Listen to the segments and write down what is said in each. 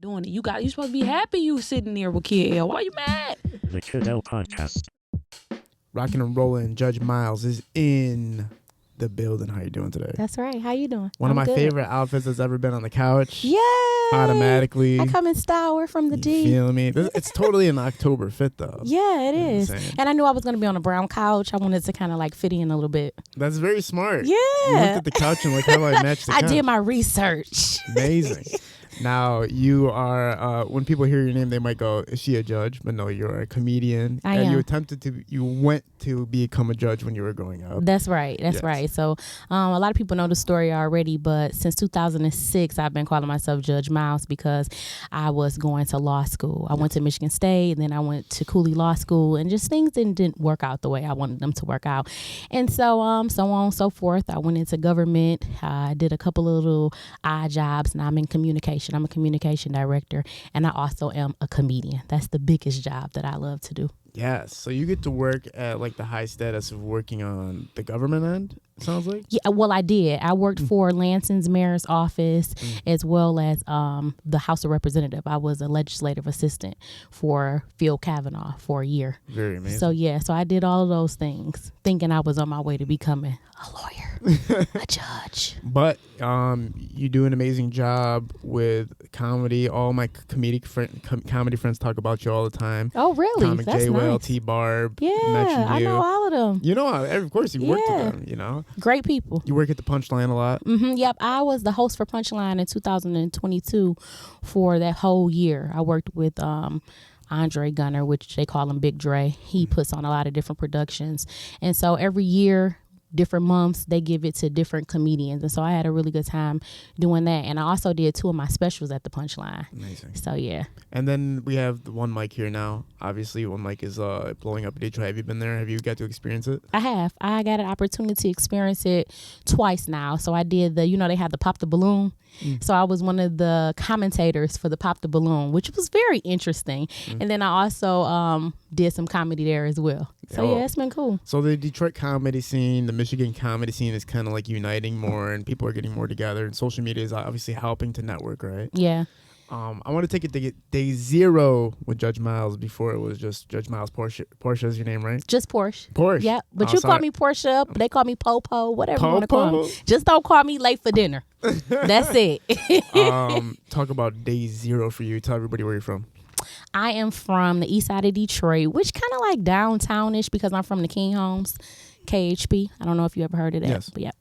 doing it. You supposed to be happy you sitting there with Kid L. Why you mad? The Kid L Podcast. Rocking and rolling. Judge Miles is in the building. How you doing today? That's right. How you doing? One of my good. favorite outfits that's ever been on the couch. Yay! Automatically. I come in style. We're from the You D. feel me? It's totally an October fit though. Yeah, it is. Insane. And I knew I was going to be on a brown couch. I wanted to kind of like fit in a little bit. That's very smart. Yeah. You looked at the couch and like, how do I match the couch? I did my research. Amazing. Now, you are, when people hear your name, they might go, is she a judge? But no, you're a comedian. I am. You went to become a judge when you were growing up. That's right. That's Yes. right. So a lot of people know the story already, but since 2006, I've been calling myself Judge Miles because I was going to law school. I went to Michigan State, and then I went to Cooley Law School, and just things didn't work out the way I wanted them to work out. And so so on and so forth. I went into government. I did a couple of little odd jobs, and I'm in communication. I'm a communication director, and I also am a comedian. That's the biggest job that I love to do. Yes. So you get to work at like the high status of working on the government end, it sounds like? Yeah, well, I did. I worked for Lansing's mayor's office as well as the House of Representatives. I was a legislative assistant for Phil Kavanaugh for a year. Very amazing. So, yeah, so I did all of those things thinking I was on my way to becoming a lawyer, a judge. But you do an amazing job with comedy. All my comedy friends talk about you all the time. Oh, really? Comic That's J. Will, nice. T. Barb. Yeah, mentioned I you. know all of them. You know, of course, you worked with Yeah. them, you know. Great people. You work at the Punchline a lot. Yep, I was the host for Punchline in 2022 for that whole year. I worked with Andre Gunner, which they call him Big Dre. He puts on a lot of different productions. And so every year, different months, they give it to different comedians. And so I had a really good time doing that. And I also did 2 of my specials at the Punchline. Amazing. So, yeah. And then we have the One Mic here now. Obviously, One Mic is blowing up in Detroit. Have you been there? Have you got to experience it? I have. I got an opportunity to experience it twice now. So I did they have the Pop the Balloon. So I was one of the commentators for the Pop the Balloon, which was very interesting. And then I also did some comedy there as well. So yeah, it's been cool. So the Detroit comedy scene, the Michigan comedy scene is kind of like uniting more, and people are getting more together, and social media is obviously helping to network, right? Yeah. I want to take it to day 0 with Judge Miles before it was just Judge Miles. Porsche is your name, right? Just Porsche. Porsche. Yeah, but Oh, you sorry. call me Portia, they call me Popo, whatever you want to call Popo? me. Just don't call me late for dinner. That's it. Talk about day 0 for you. Tell everybody where you're from. I am from the east side of Detroit, which kind of like downtownish because I'm from the King Homes, KHP. I don't know if you ever heard of that. Yes. But yeah.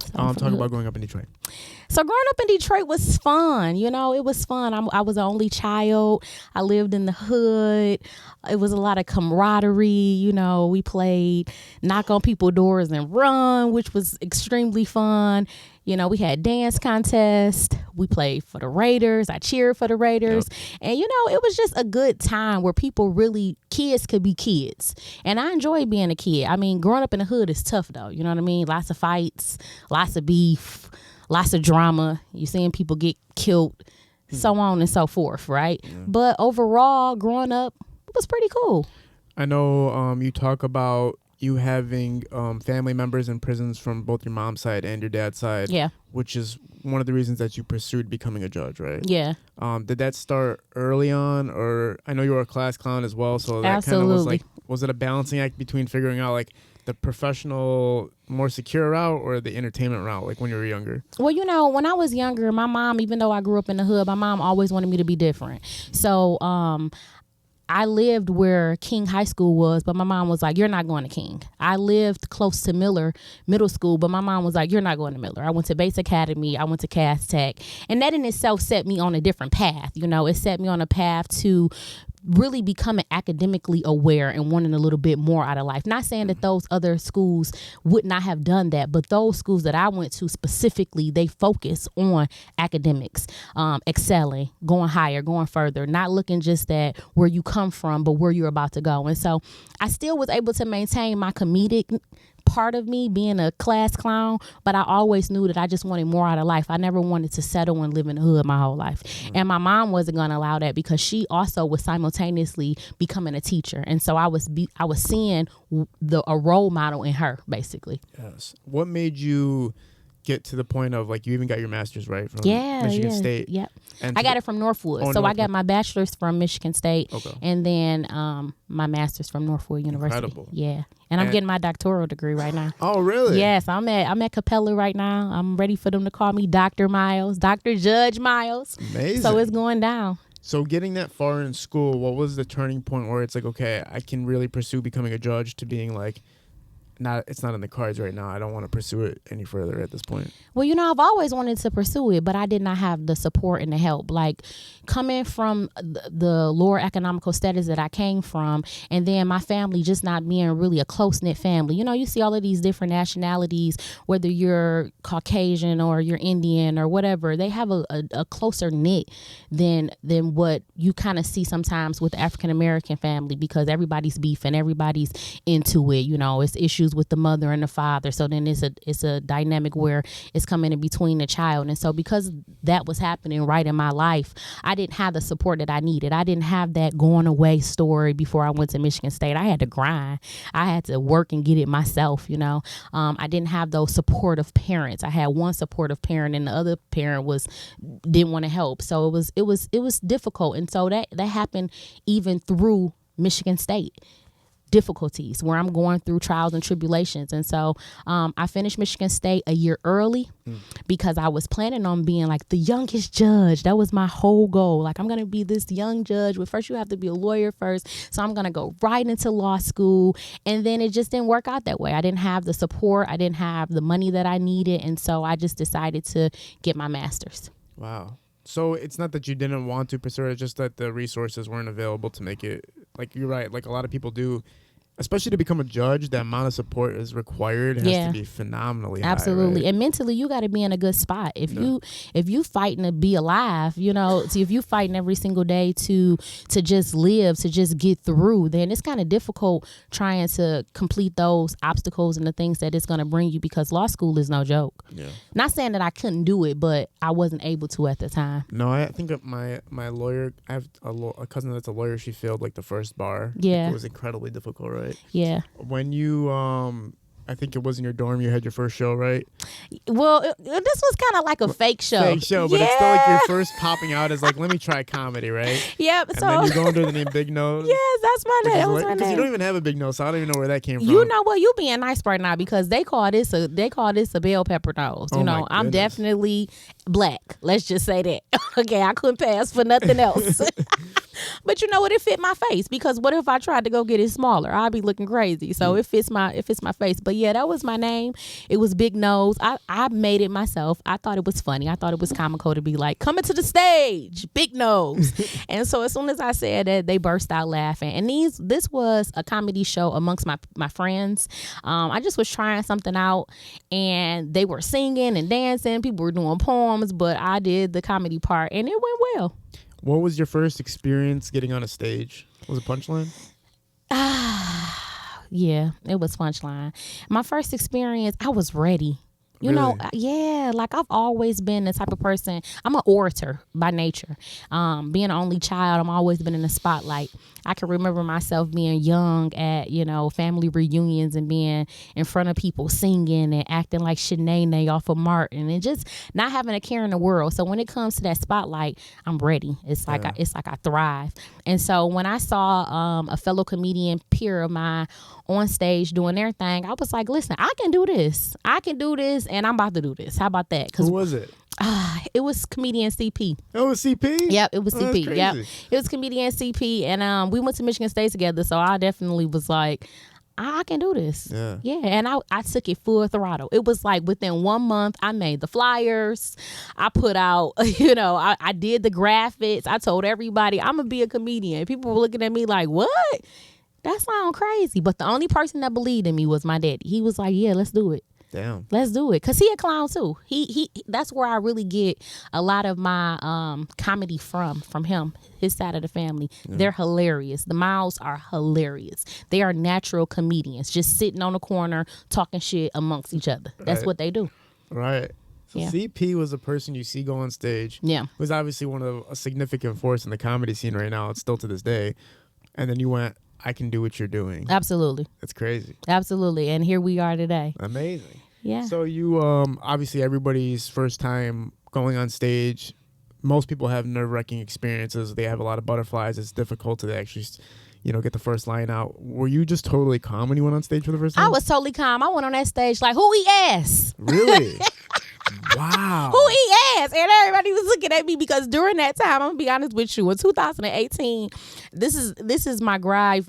So I'm from Talk the hood. about growing up in Detroit. So growing up in Detroit was fun. You know, it was fun. I was the only child. I lived in the hood. It was a lot of camaraderie. You know, we played knock on people's doors and run, which was extremely fun. You know, we had dance contests. We played for the Raiders. I cheered for the Raiders. Yep. And, you know, it was just a good time where kids could be kids. And I enjoyed being a kid. I mean, growing up in the hood is tough, though. You know what I mean? Lots of fights, lots of beef, lots of drama. You're seeing people get killed, so on and so forth, right? Yeah. But overall, growing up, it was pretty cool. I know you talk about you having family members in prisons from both your mom's side and your dad's side. Yeah. Which is one of the reasons that you pursued becoming a judge, right? Yeah. Did that start early on, or I know you were a class clown as well, so that kind of was like, was it a balancing act between figuring out like the professional, more secure route or the entertainment route, like when you were younger? Well, you know, when I was younger, my mom, even though I grew up in the hood, my mom always wanted me to be different. So, I lived where King High School was, but my mom was like, you're not going to King. I lived close to Miller Middle School, but my mom was like, you're not going to Miller. I went to Bates Academy. I went to Cass Tech. And that in itself set me on a different path. You know, it set me on a path to really becoming academically aware and wanting a little bit more out of life. Not saying that those other schools would not have done that, but those schools that I went to specifically, they focus on academics, excelling, going higher, going further, not looking just at where you come from, but where you're about to go. And so I still was able to maintain my comedic part of me being a class clown, but I always knew that I just wanted more out of life. I never wanted to settle and live in the hood my whole life. And my mom wasn't going to allow that because she also was simultaneously becoming a teacher. And so I was seeing a role model in her, basically. Yes. What made you get to the point of, like, you even got your master's, right, from Michigan State? Yep. And I got it from Northwood. So I got my bachelor's from Michigan State, and then my master's from Northwood University. Incredible. Yeah, and I'm getting my doctoral degree right now. Oh, really? Yes, I'm at Capella right now. I'm ready for them to call me Dr. Miles, Dr. Judge Miles. Amazing. So it's going down. So getting that far in school, what was the turning point where it's like, okay, I can really pursue becoming a judge, to being like, it's not in the cards right now. I don't want to pursue it any further at this point. Well, I've always wanted to pursue it, but I did not have the support and the help. Like, coming from the lower economical status that I came from, and then my family just not being really a close-knit family. You see all of these different nationalities, whether you're Caucasian or you're Indian or whatever, they have a closer knit than what you kind of see sometimes with the African-American family, because everybody's beefing, everybody's into it. It's issues with the mother and the father, so then it's a dynamic where it's coming in between the child. And so because that was happening right in my life, I didn't have the support that I needed. I didn't have that going away story before I went to Michigan State. I had to grind. I had to work and get it myself. I didn't have those supportive parents. I had one supportive parent, and the other parent didn't want to help. So it was difficult. And so that happened even through Michigan State difficulties, where I'm going through trials and tribulations. And so I finished Michigan State a year early because I was planning on being like the youngest judge. That was my whole goal. Like, I'm going to be this young judge, but first you have to be a lawyer first. So I'm going to go right into law school. And then it just didn't work out that way. I didn't have the support. I didn't have the money that I needed. And so I just decided to get my master's. Wow. So it's not that you didn't want to pursue it, it's just that the resources weren't available to make it. Like, you're right. Like, a lot of people do, especially to become a judge, the amount of support is required. It has to be phenomenally high. Absolutely. Right? And mentally, you got to be in a good spot. If you fighting to be alive, see, if you fighting every single day to just live, to just get through, then it's kind of difficult trying to complete those obstacles and the things that it's going to bring you, because law school is no joke. Yeah. Not saying that I couldn't do it, but I wasn't able to at the time. No, I think of my lawyer, I have a cousin that's a lawyer. She failed like the first bar. Yeah. Like, it was incredibly difficult, right? Yeah. When you, I think it was in your dorm, you had your first show, right? Well, this was kind of like a fake show. Fake show, but it's still like your first popping out as like, let me try comedy, right? Yep. And then you go under the name Big Nose. Yes, that's my name. That was my name. Because you don't even have a big nose, so I don't even know where that came from. You know what? You being nice right now, because they call this a bell pepper nose. I'm definitely black. Let's just say that. Okay, I couldn't pass for nothing else. But you know what? It fit my face, because what if I tried to go get it smaller? I'd be looking crazy. So it fits my face. But yeah, that was my name. It was Big Nose. I made it myself. I thought it was funny. I thought it was comical to be like, coming to the stage, Big Nose. And so as soon as I said that, they burst out laughing. And this was a comedy show amongst my friends. I just was trying something out, and they were singing and dancing. People were doing poems, but I did the comedy part, and it went well. What was your first experience getting on a stage? Was it Punchline? Yeah, it was Punchline. My first experience, I was ready. You know, yeah, like I've always been the type of person. I'm an orator by nature. Being an only child, I'm always been in the spotlight. I can remember myself being young at, family reunions and being in front of people singing and acting like Shanae off of Martin and just not having a care in the world. So when it comes to that spotlight, I'm ready. It's like I thrive. And so when I saw a fellow comedian peer of mine on stage doing their thing, I was like, listen, I can do this. And I'm about to do this. How about that? Who was it? It was comedian CP. Oh, it was CP? Yep, it was CP. Yep, it was comedian CP, and we went to Michigan State together. So I definitely was like, I can do this. Yeah, and I took it full throttle. It was like within 1 month, I made the flyers. I put out, I did the graphics. I told everybody I'm gonna be a comedian. People were looking at me like, what? That sounds crazy. But the only person that believed in me was my daddy. He was like, yeah, let's do it. Damn. Let's do it. Cause he a clown too. He that's where I really get a lot of my comedy from him, his side of the family. Yeah. They're hilarious. The Miles are hilarious. They are natural comedians, just sitting on the corner talking shit amongst each other. That's what they do. Right. So CP was a person you see go on stage. Yeah. Was obviously one of a significant force in the comedy scene right now. It's still to this day. And then you went, I can do what you're doing. Absolutely. That's crazy. Absolutely. And here we are today. Amazing. Yeah. So you, obviously everybody's first time going on stage, most people have nerve-wracking experiences. They have a lot of butterflies. It's difficult to actually, get the first line out. Were you just totally calm when you went on stage for the first time? I was totally calm. I went on that stage like, who eat ass? Really? Wow. Who eat ass? And everybody was looking at me because during that time, I'm gonna be honest with you, in 2018, this is my gripe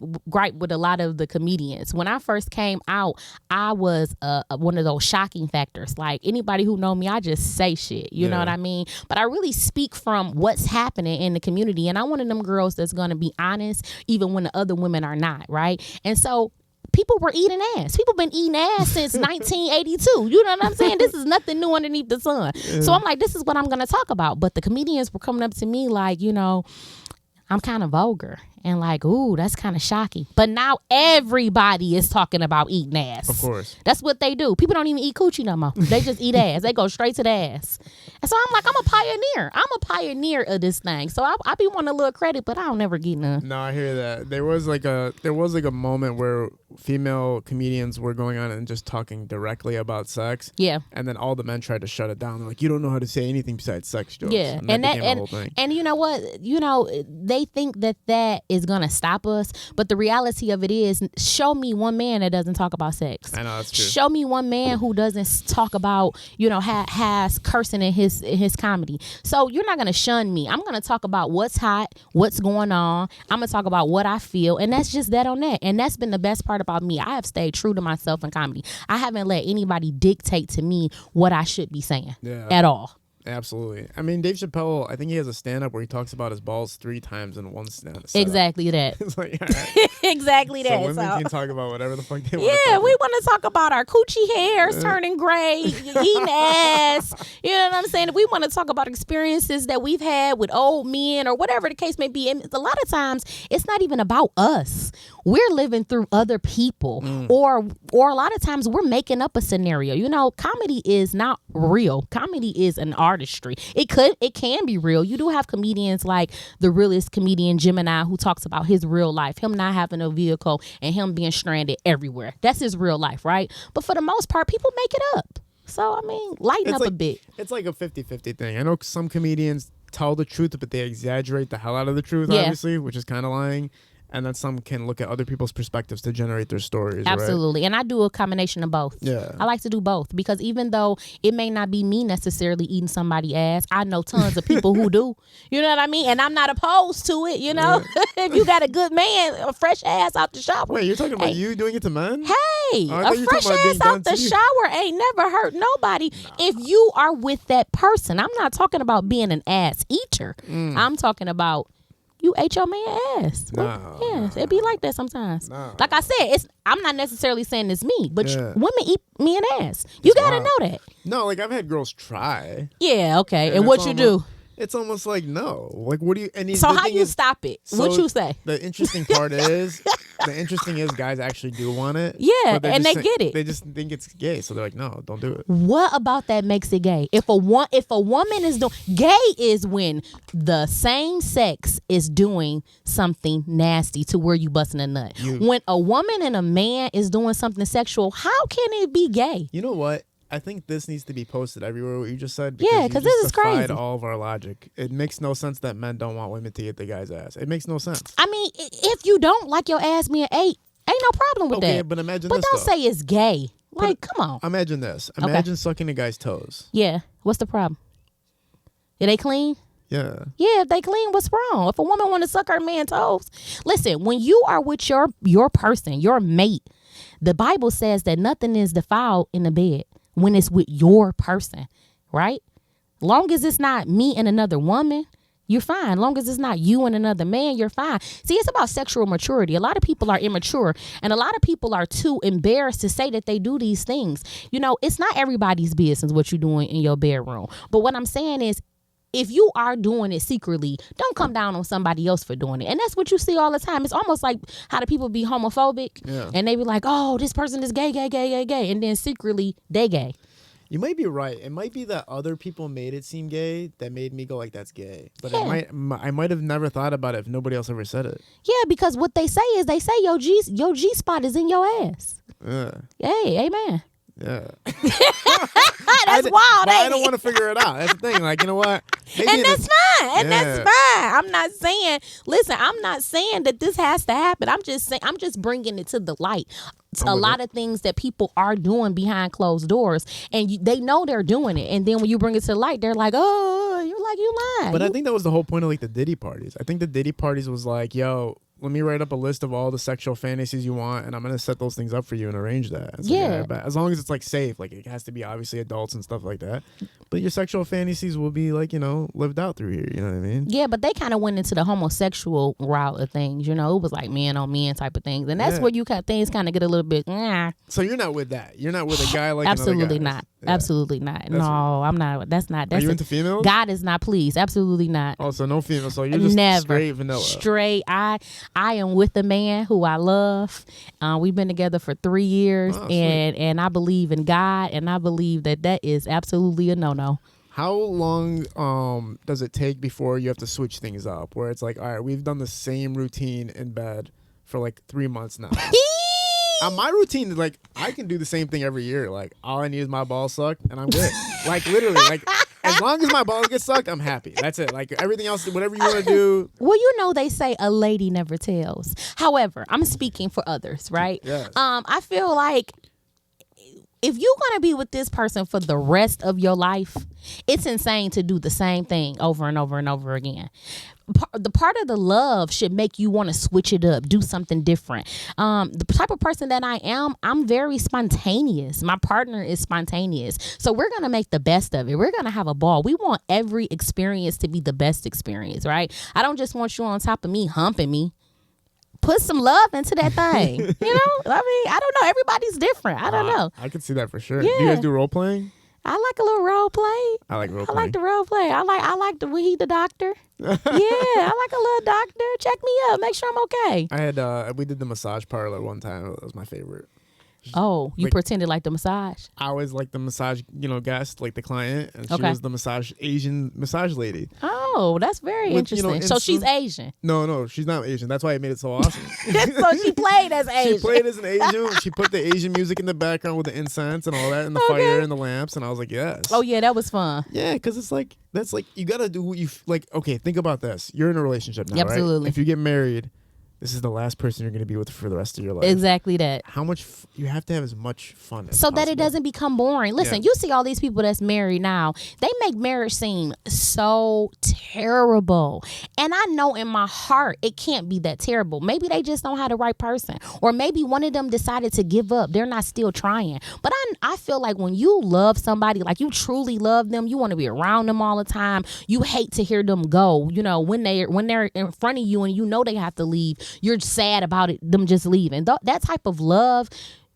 with a lot of the comedians. When I first came out, I was one of those shocking factors. Like anybody who know me, I just say shit. You know what I mean? But I really speak from what's happening in the community, and I'm one of them girls that's gonna be honest, even when the other women are not, right? And so people were eating ass. People been eating ass since 1982. You know what I'm saying? This is nothing new underneath the sun. So I'm like, this is what I'm going to talk about. But the comedians were coming up to me like, I'm kind of vulgar. And like, ooh, that's kind of shocking. But now everybody is talking about eating ass. Of course. That's what they do. People don't even eat coochie no more. They just eat ass. They go straight to the ass. And so I'm like, I'm a pioneer. I'm a pioneer of this thing. So I be wanting a little credit, but I don't never get none. No, I hear that. There was like a moment where female comedians were going on and just talking directly about sex. Yeah. And then all the men tried to shut it down. They're like, you don't know how to say anything besides sex jokes. Yeah. And that became the whole thing. And you know what? They think that is going to stop us. But the reality of it is, show me one man that doesn't talk about sex. I know, that's true. Show me one man who doesn't talk about, has cursing in his comedy. So you're not going to shun me. I'm going to talk about what's hot, what's going on. I'm going to talk about what I feel. And that's just that on that. And that's been the best part about me. I have stayed true to myself in comedy. I haven't let anybody dictate to me what I should be saying at all. Absolutely. I mean, Dave Chappelle, I think he has a stand-up where he talks about his balls 3 times in one stand-up. Exactly that. It's like, all right. Exactly that. So women can talk about whatever the fuck they want. Yeah, we want to talk about our coochie hairs turning gray, eating ass. You know what I'm saying? If we want to talk about experiences that we've had with old men or whatever the case may be, and a lot of times it's not even about us. We're living through other people, or a lot of times we're making up a scenario. Comedy is not real. Comedy is an artistry. It can be real. You do have comedians like the realest comedian Gemini who talks about his real life, him not having a vehicle and him being stranded everywhere. That's his real life, right? But for the most part, people make it up. So, I mean, lighten up a bit. It's like a 50-50 thing. I know some comedians tell the truth, but they exaggerate the hell out of the truth, obviously, which is kind of lying. And then some can look at other people's perspectives to generate their stories. Absolutely. Right? And I do a combination of both. Yeah. I like to do both because even though it may not be me necessarily eating somebody's ass, I know tons of people who do. You know what I mean? And I'm not opposed to it, If you got a good man, a fresh ass out the shower. Wait, you're talking about you doing it to men? Hey, a fresh ass out the shower ain't never hurt nobody if you are with that person. I'm not talking about being an ass eater. I'm talking about you ate your man ass. Yes, it be like that sometimes. Like I said, I'm not necessarily saying it's me, but women eat men ass. You gotta know that. No, like I've had girls try. Yeah, okay. And what you do? It's almost like no. Like what do you? So how you stop it? What you say? The interesting part is, guys actually do want it. Yeah, and they get it. They just think it's gay, so they're like, no, don't do it. What about that makes it gay? If a woman is doing gay is when the same sex is doing something nasty to where you busting a nut. When a woman and a man is doing something sexual, how can it be gay? You know what? I think this needs to be posted everywhere, what you just said. Because this is crazy. All of our logic. It makes no sense that men don't want women to eat the guy's ass. It makes no sense. I mean, if you don't like your ass being ate, ain't no problem with that. Okay, but imagine this, don't say it's gay. Like, come on. Imagine this. Imagine sucking a guy's toes. Yeah. What's the problem? Are they clean? Yeah. Yeah, if they clean, what's wrong? If a woman want to suck her man's toes. Listen, when you are with your person, your mate, the Bible says that nothing is defiled in the bed. When it's with your person, right? Long as it's not me and another woman, you're fine. Long as it's not you and another man, you're fine. See, it's about sexual maturity. A lot of people are immature, and a lot of people are too embarrassed to say that they do these things. It's not everybody's business what you're doing in your bedroom. But what I'm saying is, if you are doing it secretly, don't come down on somebody else for doing it. And that's what you see all the time. It's almost like how the people be homophobic and they be like, oh, this person is gay. And then secretly they gay. You might be right. It might be that other people made it seem gay that made me go like, that's gay. But I might have never thought about it if nobody else ever said it. Yeah, because what they say is your G spot is in your ass. Yeah. Hey, amen. Yeah. That's wild, I don't want to figure it out. That's the thing. Like, you know what? And that's fine. And that's fine. I'm not saying, listen, I'm not saying that this has to happen. I'm just saying, I'm just bringing it to the light. A lot of things that people are doing behind closed doors, and they know they're doing it. And then when you bring it to the light, they're like, oh, you're like, you lying. But I think that was the whole point of like the Diddy parties. I think the Diddy parties was like, yo, let me write up a list of all the sexual fantasies you want, and I'm going to set those things up for you and arrange that. It's yeah. Like, as long as it's like safe, like it has to be obviously adults and stuff like that. But your sexual fantasies will be like, you know, lived out through here. You know what I mean? Yeah, but they kind of went into the homosexual route of things. You know, it was like men on men type of things. And that's where things kind of get a little bit, So you're not with that? You're not with a guy like Absolutely another guy? not. Yeah. Absolutely not. No, I'm not. That's Are you into females? God is not pleased. Absolutely not. Oh, so no females. So you're just straight vanilla. Straight. I am with the man who I love. We've been together for 3 years, and I believe in God, and I believe that is absolutely a no-no. How long does it take before you have to switch things up? Where it's like, all right, we've done the same routine in bed for like 3 months now. My routine is like, I can do the same thing every year. Like, all I need is my balls sucked, and I'm good. Like, literally, like, as long as my balls get sucked, I'm happy. That's it. Like, everything else, whatever you want to do. Well, you know, they say a lady never tells. However, I'm speaking for others, right? Yes. I feel like if you're going to be with this person for the rest of your life, it's insane to do the same thing over and over and over again. The part of the love should make you want to switch it up, do something different. The type of person that I am, I'm very spontaneous. My partner is spontaneous. So we're going to make the best of it. We're going to have a ball. We want every experience to be the best experience, right? I don't just want you on top of me humping me. Put some love into that thing. You know? I mean, I don't know. Everybody's different. I don't know. I can see that for sure. Yeah. Do you guys do role playing? I like a little role play. I like role play. I like the role play. I like the doctor. Yeah, I like a little doctor. Check me out. Make sure I'm okay. I had we did the massage parlor one time. That was my favorite. Oh, you pretended like the massage? I was like the massage, guest, like the client, and she was the Asian massage lady. Oh, that's very interesting. So she's Asian? No, she's not Asian. That's why it made it so awesome. So she played as Asian. She played as an Asian. She put the Asian music in the background with the incense and all that, and the fire and the lamps, and I was like, yes. Oh yeah, that was fun. Yeah, because it's like that's like you gotta do what you like. Okay, think about this. You're in a relationship now, Absolutely. Right? If you get married, this is the last person you're going to be with for the rest of your life. Exactly that. How much you have to have as much fun as so possible. that it doesn't become boring. Listen, you see all these people that's married now. They make marriage seem so terrible. And I know in my heart it can't be that terrible. Maybe they just don't have the right person. Or maybe one of them decided to give up. They're not still trying. But I feel like when you love somebody, like you truly love them, you want to be around them all the time. You hate to hear them go. You know, when they're in front of you and you know they have to leave, you're sad about it, them just leaving. That type of love,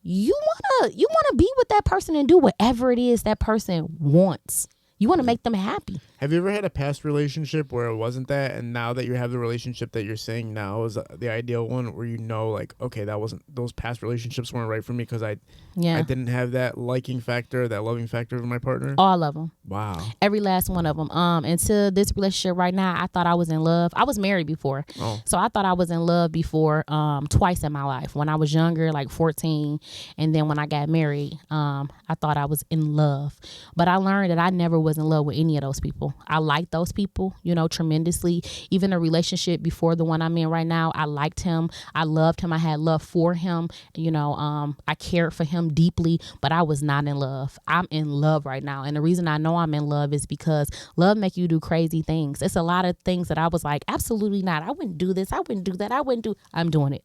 you wanna be with that person and do whatever it is that person wants. You want to make them happy. Have you ever had a past relationship where it wasn't that, and now that you have the relationship that you're saying now is the ideal one, where you know, like, okay, those past relationships weren't right for me because I didn't have that liking factor, that loving factor of my partner? All of them. Wow. Every last one of them. Until this relationship right now, I thought I was in love. I was married before. Oh. So I thought I was in love before twice in my life. When I was younger, like 14, and then when I got married, I thought I was in love. But I learned that I never was in love with any of those people. I liked those people, tremendously. Even a relationship before the one I'm in right now, I liked him. I loved him. I had love for him. I cared for him deeply, but I was not in love. I'm in love right now. And the reason I know I'm in love is because love make you do crazy things. It's a lot of things that I was like, absolutely not. I wouldn't do this. I wouldn't do that. I'm doing it.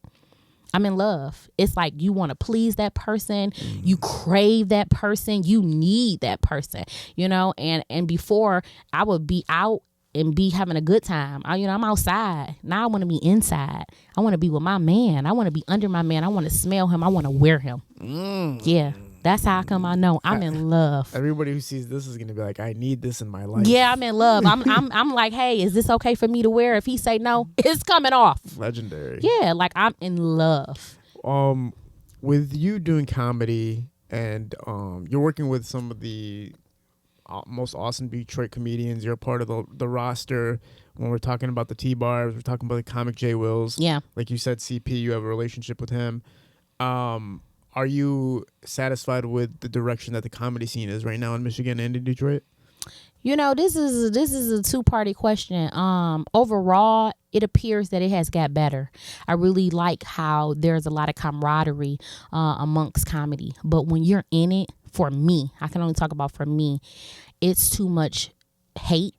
I'm in love. It's like you want to please that person. You crave that person. You need that person, and before I would be out and be having a good time. I'm outside. Now I want to be inside. I want to be with my man. I want to be under my man. I want to smell him. I want to wear him. Yeah. That's how come I know I'm in love. Everybody who sees this is gonna be like, I need this in my life. Yeah, I'm in love. I'm like, hey, is this okay for me to wear? If he say no, it's coming off. Legendary. Yeah, like I'm in love. With you doing comedy and you're working with some of the most awesome Detroit comedians. You're a part of the roster. When we're talking about the T-Bars, we're talking about the comic J. Wills. Yeah. Like you said, CP, you have a relationship with him. Are you satisfied with the direction that the comedy scene is right now in Michigan and in Detroit? This is a two-party question. Overall, it appears that it has got better. I really like how there's a lot of camaraderie amongst comedy. But when you're in it, for me, I can only talk about for me, it's too much hate,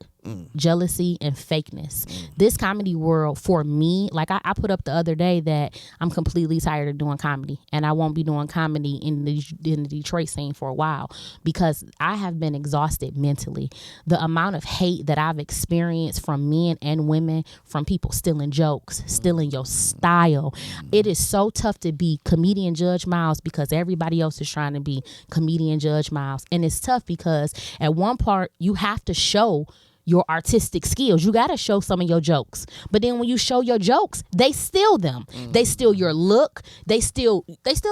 jealousy, and fakeness. This comedy world, for me, like I put up the other day that I'm completely tired of doing comedy, and I won't be doing comedy in the Detroit scene for a while because I have been exhausted mentally. The amount of hate that I've experienced from men and women, from people stealing jokes, stealing your style. It is so tough to be comedian Judge Miles because everybody else is trying to be comedian Judge Miles, and it's tough because at one part you have to show your artistic skills. You got to show some of your jokes. But then when you show your jokes, they steal them. They steal your look. They steal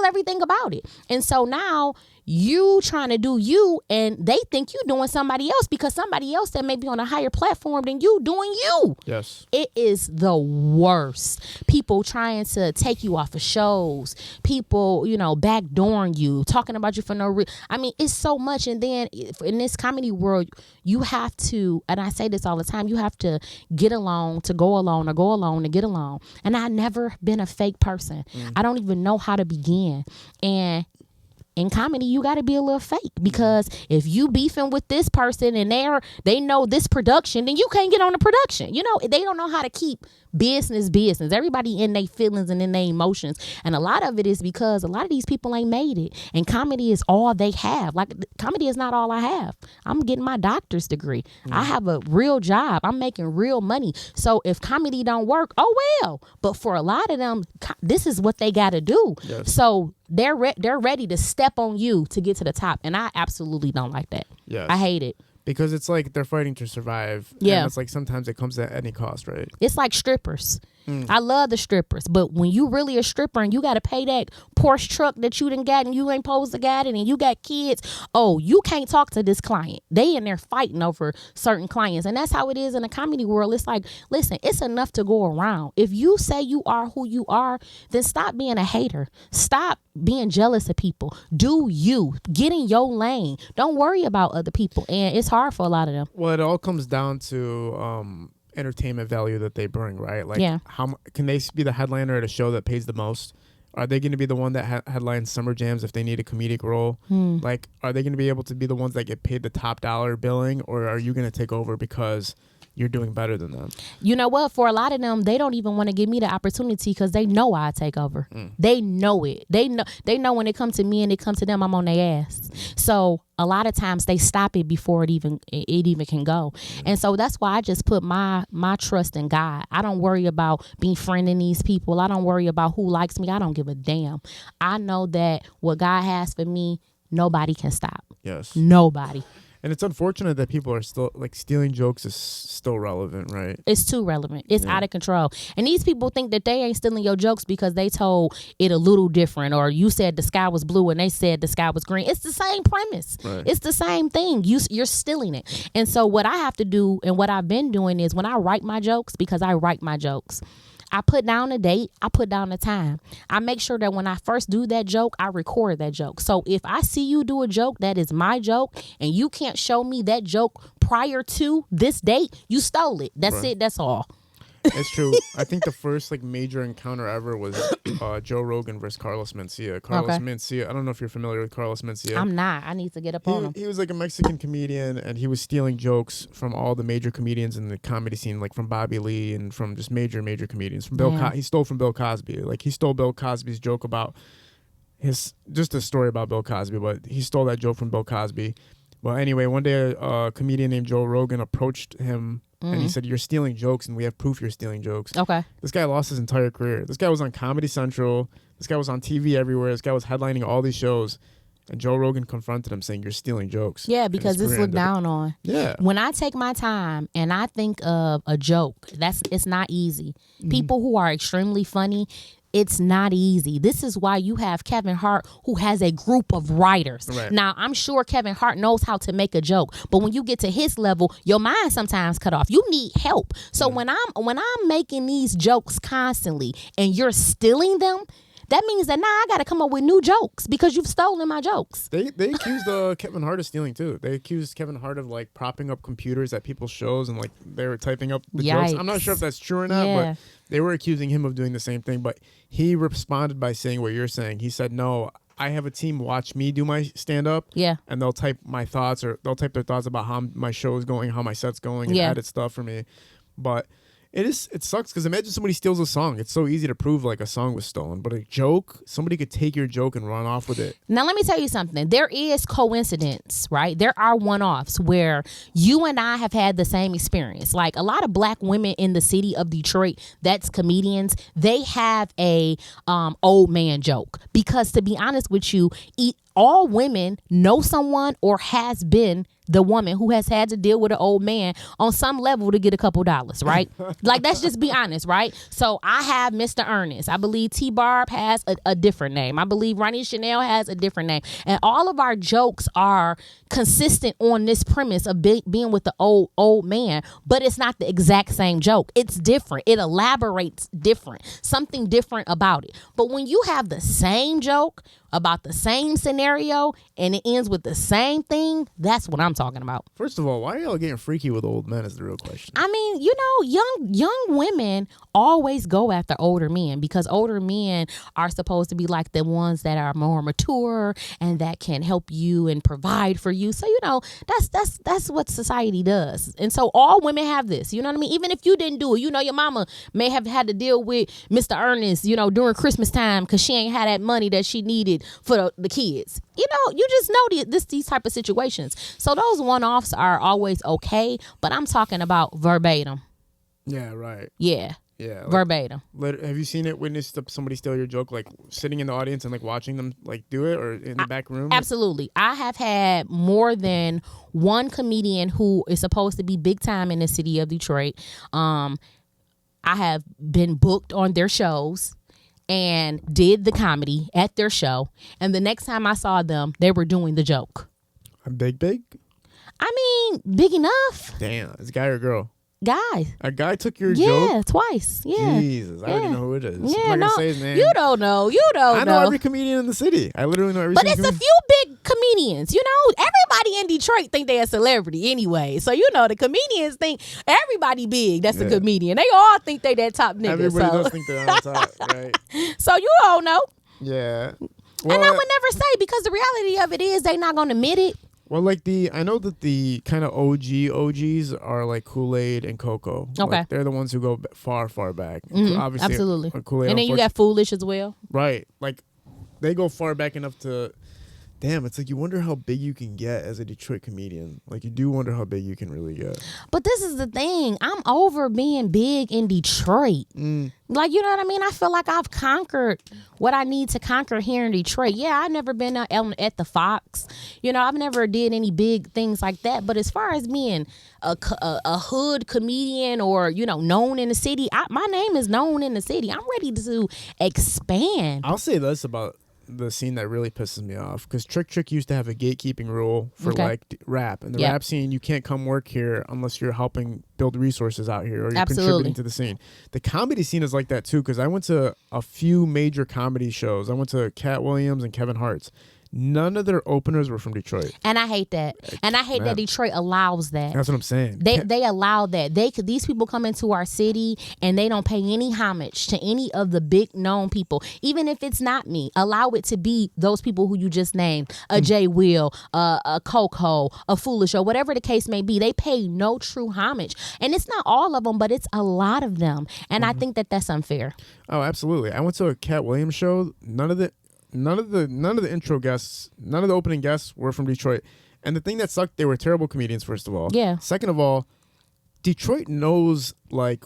everything about it. And so now you trying to do you, and they think you doing somebody else because somebody else that may be on a higher platform than you doing you. Yes. It is the worst. People trying to take you off of shows. People, backdooring you, talking about you for no reason. I mean, it's so much. And then in this comedy world, you have to, and I say this all the time, you have to get along to go alone, or go alone to get along. And I've never been a fake person. I don't even know how to begin. And in comedy, you got to be a little fake because if you beefing with this person and they know this production, then you can't get on the production. They don't know how to keep business. Everybody in their feelings and in their emotions. And a lot of it is because a lot of these people ain't made it. And comedy is all they have. Like, comedy is not all I have. I'm getting my doctor's degree. I have a real job. I'm making real money. So if comedy don't work, oh well. But for a lot of them, this is what they got to do. Yes. So they're ready to step on you to get to the top. And I absolutely don't like that. Yes. I hate it. Because it's like they're fighting to survive. Yeah. And it's like sometimes it comes at any cost, right? It's like strippers. I love the strippers, but when you really a stripper and you got to pay that Porsche truck that you done got and you ain't supposed to got it and you got kids, you can't talk to this client. They in there fighting over certain clients. And that's how it is in the comedy world. It's like, listen, it's enough to go around. If you say you are who you are, then stop being a hater. Stop being jealous of people. Do you. Get in your lane. Don't worry about other people. And it's hard for a lot of them. Well, it all comes down to entertainment value that they bring, right? Like, how can they be the headliner at a show that pays the most? Are they going to be the one that headlines summer jams if they need a comedic role? Like, are they going to be able to be the ones that get paid the top dollar billing, or are you going to take over because you're doing better than them? You know what? For a lot of them, they don't even want to give me the opportunity because they know I take over. They know it. They know when it comes to me and it comes to them, I'm on their ass. So a lot of times they stop it before it even can go. And so that's why I just put my trust in God. I don't worry about befriending these people. I don't worry about who likes me. I don't give a damn. I know that what God has for me, nobody can stop. Yes. Nobody. And it's unfortunate that people are still, like, stealing jokes is still relevant, right? It's too relevant. It's out of control. And these people think that they ain't stealing your jokes because they told it a little different, or you said the sky was blue and they said the sky was green. It's the same premise. Right. It's the same thing. You're stealing it. And so what I have to do, and what I've been doing, is when I write my jokes, because I write my jokes, I put down a date, I put down the time. I make sure that when I first do that joke, I record that joke. So if I see you do a joke that is my joke and you can't show me that joke prior to this date, you stole it. That's it. That's all. It's true. I think the first major encounter ever was Joe Rogan versus Carlos Mencia. Mencia, I don't know if you're familiar with Carlos Mencia. I'm not. I need to get up on him. He was like a Mexican comedian, and he was stealing jokes from all the major comedians in the comedy scene, like from Bobby Lee and from just major comedians. From Bill, he stole from Bill Cosby. Like, he stole Bill Cosby's joke about just a story about Bill Cosby, but he stole that joke from Bill Cosby. Well, anyway, one day a comedian named Joe Rogan approached him. And he said, "You're stealing jokes, and we have proof you're stealing jokes." Okay. This guy lost his entire career. This guy was on Comedy Central. This guy was on TV everywhere. This guy was headlining all these shows. And Joe Rogan confronted him saying, "You're stealing jokes." Yeah, because it's looked down on. Yeah. When I take my time and I think of a joke, it's not easy. People who are extremely funny, it's not easy. This is why you have Kevin Hart, who has a group of writers. Right. Now, I'm sure Kevin Hart knows how to make a joke, but when you get to his level, your mind sometimes cut off. You need help. So when I'm making these jokes constantly and you're stealing them, that means that now I got to come up with new jokes because you've stolen my jokes. They accused Kevin Hart of stealing too. They accused Kevin Hart of like propping up computers at people's shows and like they were typing up the jokes. I'm not sure if that's true or not, but they were accusing him of doing the same thing. But he responded by saying what you're saying. He said, "No, I have a team watch me do my stand-up, and they'll type my thoughts or they'll type their thoughts about how my show is going, how my set's going, and edit stuff for me." But it sucks because imagine somebody steals a song. It's so easy to prove like a song was stolen, but a joke, somebody could take your joke and run off with it. Now let me tell you something. There is coincidence, right? There are one-offs where you and I have had the same experience. Like a lot of black women in the city of Detroit, that's comedians, they have a old man joke. Because to be honest with you, all women know someone or has been the woman who has had to deal with an old man on some level to get a couple dollars, right? Like, let's just be honest, right? So I have Mr. Ernest. I believe T-Barb has a different name. I believe Ronnie Chanel has a different name. And all of our jokes are consistent on this premise of being with the old man, but it's not the exact same joke. It's different. It elaborates different. Something different about it. But when you have the same joke about the same scenario and it ends with the same thing, that's what I'm talking about. First of all, why are y'all getting freaky with old men is the real question. I mean, you know, young women always go after older men because older men are supposed to be like the ones that are more mature and that can help you and provide for you. So, you know, that's what society does. And so all women have this, you know what I mean? Even if you didn't do it, you know, your mama may have had to deal with Mr. Ernest, you know, during Christmas time because she ain't had that money that she needed for the kids. You know, you just know these type of situations. So those one-offs are always okay, but I'm talking about verbatim. Yeah, right. Yeah. Yeah. Like, verbatim. Have you seen it, witnessed somebody steal your joke, like sitting in the audience and like watching them like do it or in the back room? Absolutely. I have had more than one comedian who is supposed to be big time in the city of Detroit. I have been booked on their shows and did the comedy at their show. And the next time I saw them, they were doing the joke. Big? I mean, big enough. Damn. Is a guy or girl? Guy. A guy took your joke? Yeah, twice. Yeah. Jesus. I already know who it is. Yeah, I'm not gonna say his name. You don't know. I know every comedian in the city. I literally know every But it's comedian. a few big comedians. You know, everybody in Detroit think they're a celebrity anyway. So, you know, the comedians think everybody big that's a comedian. They all think they that top nigga. Everybody does think they're on top, right? So you don't know. Yeah. Well, and I would never say because the reality of it is they not going to admit it. Well, like I know that the kind of OGs are like Kool-Aid and Coco. Okay. Like they're the ones who go far back. Mm-hmm. Obviously, absolutely. Kool-Aid, and then you got Foolish as well. Right. Like they go far back enough to, damn, it's like you wonder how big you can get as a Detroit comedian. Like you do wonder how big you can really get. But this is the thing. I'm over being big in Detroit. Like, you know what I mean? I feel like I've conquered what I need to conquer here in Detroit. Yeah, I've never been at the Fox. You know, I've never did any big things like that. But as far as being a hood comedian or, you know, known in the city, my name is known in the city. I'm ready to expand. I'll say this about the scene that really pisses me off because Trick used to have a gatekeeping rule for like rap, and the rap scene, you can't come work here unless you're helping build resources out here or you're contributing to the scene. The comedy scene is like that too because I went to a few major comedy shows. I went to Cat Williams and Kevin Hart's. None of their openers were from Detroit. And I hate that. And I hate that Detroit allows that. That's what I'm saying. They allow that. These people come into our city and they don't pay any homage to any of the big known people. Even if it's not me, allow it to be those people who you just named. A Jay Will, a Coco, a Foolish, or whatever the case may be. They pay no true homage. And it's not all of them, but it's a lot of them. And I think that that's unfair. Oh, absolutely. I went to a Cat Williams show. None of the intro guests, none of the opening guests were from Detroit. And the thing that sucked, they were terrible comedians, first of all. Yeah. Second of all, Detroit knows, like,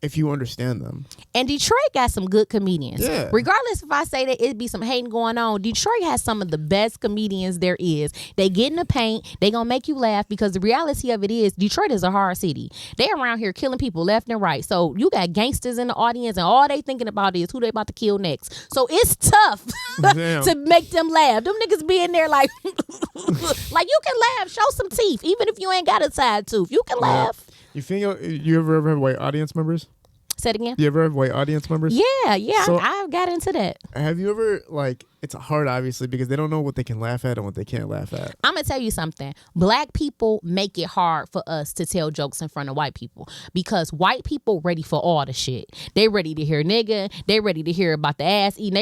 if you understand them. And Detroit got some good comedians. Yeah. Regardless if I say that it'd be some hating going on, Detroit has some of the best comedians there is. They get in the paint. They gonna make you laugh because the reality of it is Detroit is a hard city. They around here killing people left and right. So you got gangsters in the audience and all they thinking about is who they about to kill next. So it's tough to make them laugh. Them niggas be in there like, like you can laugh, show some teeth, even if you ain't got a side tooth. You can laugh. You ever have white audience members? Say it again. Do you ever have white audience members? Yeah. So, I've got into that. Have you ever, like, it's hard, obviously, because they don't know what they can laugh at and what they can't laugh at. I'm going to tell you something. Black people make it hard for us to tell jokes in front of white people because white people ready for all the shit. They ready to hear nigga. They ready to hear about the ass eating.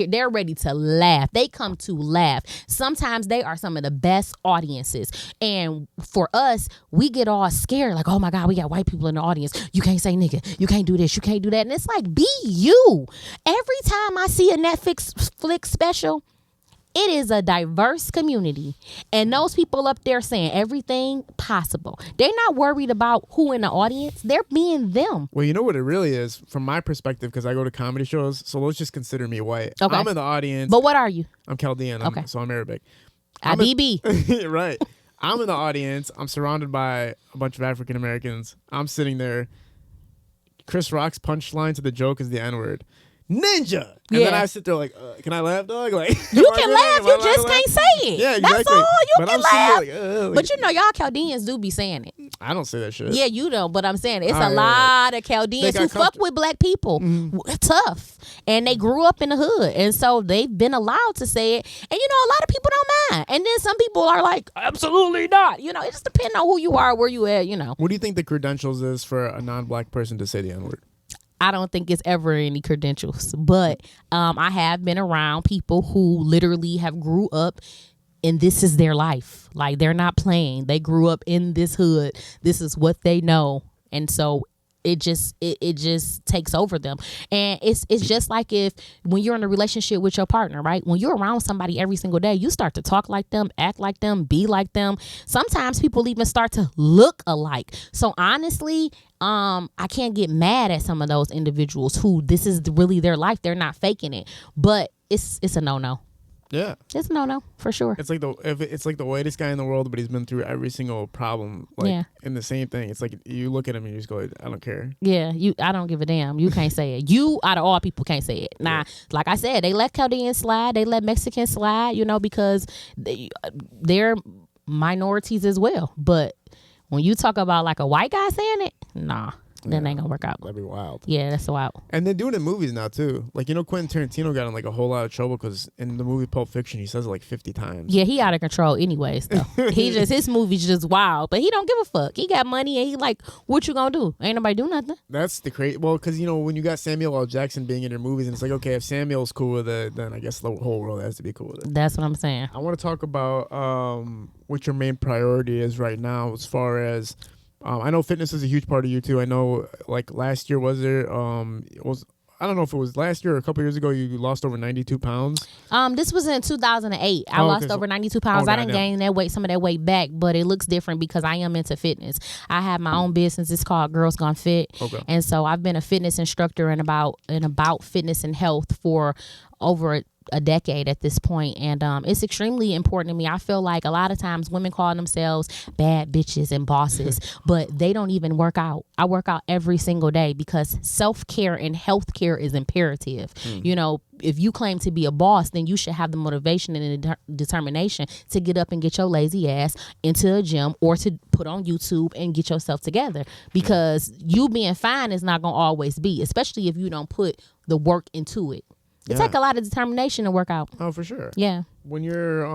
They're ready to laugh. They come to laugh. Sometimes they are some of the best audiences. And for us, we get all scared like, oh my God, we got white people in the audience. You can't say nigga. You can't do this. You can't do that. And it's like, be you. Every time I see a Netflix flick special, it is a diverse community. And those people up there saying everything possible. They're not worried about who in the audience. They're being them. Well, you know what it really is, from my perspective, because I go to comedy shows, so let's just consider me white. Okay. I'm in the audience. But what are you? I'm Chaldean, Okay. So I'm Arabic. IBB. Right. I'm in the audience. I'm surrounded by a bunch of African Americans. I'm sitting there. Chris Rock's punchline to the joke is the N-word. Ninja! And then I sit there like, can I laugh, dog? Like, you can laugh, you just can't say it. Yeah, exactly. That's all, you can laugh. Like, but you know, y'all Chaldeans do be saying it. I don't say that shit. Yeah, you don't, but I'm saying it's All a lot of Chaldeans who fuck with black people. Tough. And they grew up in the hood. And so they've been allowed to say it. And you know, a lot of people don't mind. And then some people are like, absolutely not. You know, it just depends on who you are, where you at, you know. What do you think the credentials is for a non-black person to say the N-word? I don't think it's ever any credentials, but I have been around people who literally have grew up and this is their life. Like, they're not playing. They grew up in this hood. This is what they know. And so it just takes over them. And it's just like if when you're in a relationship with your partner, right? When you're around somebody every single day, you start to talk like them, act like them, be like them. Sometimes people even start to look alike. So honestly, I can't get mad at some of those individuals who this is really their life. They're not faking it. But it's a no-no. Yeah, it's a no-no for sure. It's like the whitest guy in the world, but he's been through every single problem, in the same thing. It's like you look at him and you just go, I don't care. Yeah, I don't give a damn. You can't say it. You out of all people can't say it. Now, like I said, they let Chaldeans slide, they let Mexicans slide, you know, because they're minorities as well. But when you talk about like a white guy saying it, nah. Then ain't gonna work out. That'd be wild. Yeah, that's wild. And they're doing it in movies now too. Like, you know, Quentin Tarantino got in like a whole lot of trouble because in the movie Pulp Fiction he says it like 50 times. Yeah, he out of control anyways though. His movie's just wild, but he don't give a fuck. He got money and he like, what you gonna do? Ain't nobody do nothing. That's the crazy. Well, because you know when you got Samuel L. Jackson being in your movies and it's like, okay, if Samuel's cool with it, then I guess the whole world has to be cool with it. That's what I'm saying. I want to talk about what your main priority is right now as far as. I know fitness is a huge part of you too. I know, like last year, was there? I don't know if it was last year or a couple years ago. You lost over 92 pounds. This was in 2008. I lost over 92 pounds. I didn't gain that weight, some of that weight back, but it looks different because I am into fitness. I have my own business. It's called Girls Gone Fit, and so I've been a fitness instructor and about fitness and health for over a decade at this point, and it's extremely important to me. I feel like a lot of times women call themselves bad bitches and bosses, but they don't even work out. I work out every single day because self-care and health-care is imperative. You know, if you claim to be a boss, then you should have the motivation and the determination to get up and get your lazy ass into a gym or to put on YouTube and get yourself together, because you being fine is not going to always be, especially if you don't put the work into it. It takes a lot of determination to work out. Oh, for sure. Yeah. When you're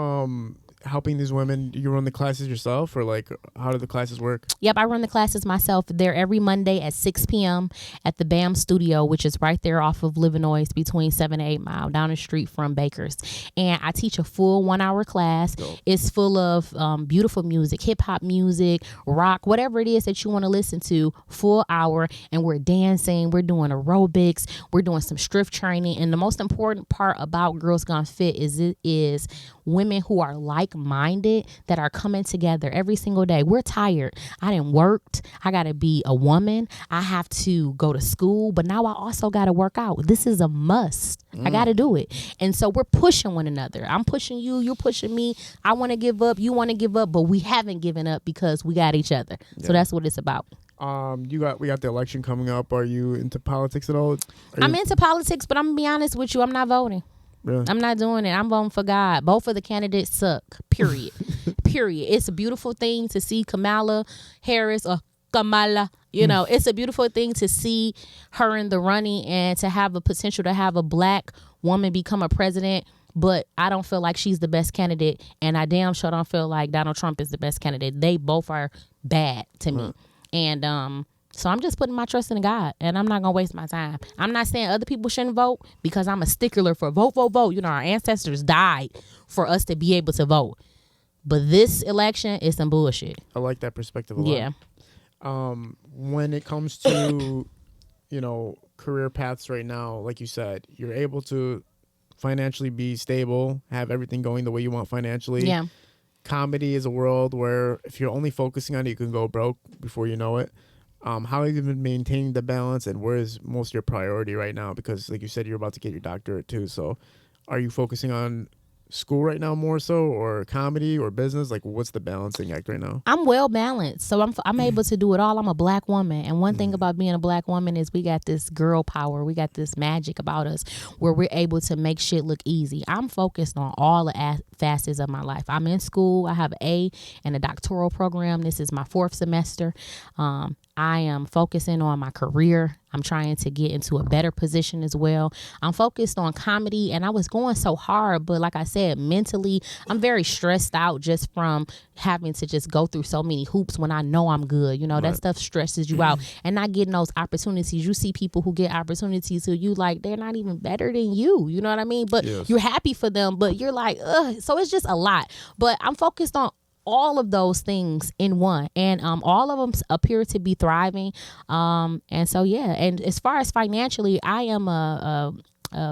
helping these women, do you run the classes yourself, or like how do the classes work? Yep, I run the classes myself. They're every Monday at 6 p.m. at the BAM studio, which is right there off of Livernois between 7 and 8 Mile down the street from Baker's. And I teach a full 1 hour class. Dope. It's full of beautiful music, hip hop music, rock, whatever it is that you want to listen to, full hour. And we're dancing, we're doing aerobics, we're doing some strength training. And the most important part about Girls Gone Fit is women who are like-minded that are coming together every single day. We're tired. I done worked. I got to be a woman. I have to go to school, but now I also got to work out. This is a must. I got to do it. And so we're pushing one another. I'm pushing you. You're pushing me. I want to give up. You want to give up, but we haven't given up because we got each other. Yeah. So that's what it's about. We got the election coming up. Are you into politics at all? I'm into politics, but I'm going to be honest with you. I'm not voting. Really? I'm not doing it. I'm voting for God. Both of the candidates suck. Period. Period. It's a beautiful thing to see Kamala Harris or Kamala. You know, it's a beautiful thing to see her in the running and to have a potential to have a black woman become a president. But I don't feel like she's the best candidate, and I damn sure don't feel like Donald Trump is the best candidate. They both are bad to me. And so I'm just putting my trust in God, and I'm not going to waste my time. I'm not saying other people shouldn't vote because I'm a stickler for vote, vote, vote. You know, our ancestors died for us to be able to vote. But this election is some bullshit. I like that perspective a lot. Yeah. When it comes to, you know, career paths right now, like you said, you're able to financially be stable, have everything going the way you want financially. Yeah. Comedy is a world where if you're only focusing on it, you can go broke before you know it. How have you been maintaining the balance, and where is most of your priority right now? Because like you said, you're about to get your doctorate too. So are you focusing on school right now more so, or comedy or business? Like, what's the balancing act right now? I'm well balanced, so I'm able to do it all. I'm a black woman, and one thing about being a black woman is we got this girl power. We got this magic about us where we're able to make shit look easy. I'm focused on all the facets of my life. I'm in school. I have an A in a doctoral program. This is my 4th semester. I am focusing on my career. I'm trying to get into a better position as well. I'm focused on comedy, and I was going so hard, but like I said, mentally, I'm very stressed out just from having to just go through so many hoops when I know I'm good. You know, that stuff stresses you out, and not getting those opportunities. You see people who get opportunities who you like, they're not even better than you. You know what I mean? But you're happy for them, but you're like, ugh. So it's just a lot. But I'm focused on all of those things in one, and all of them appear to be thriving, and so yeah. And as far as financially, I am a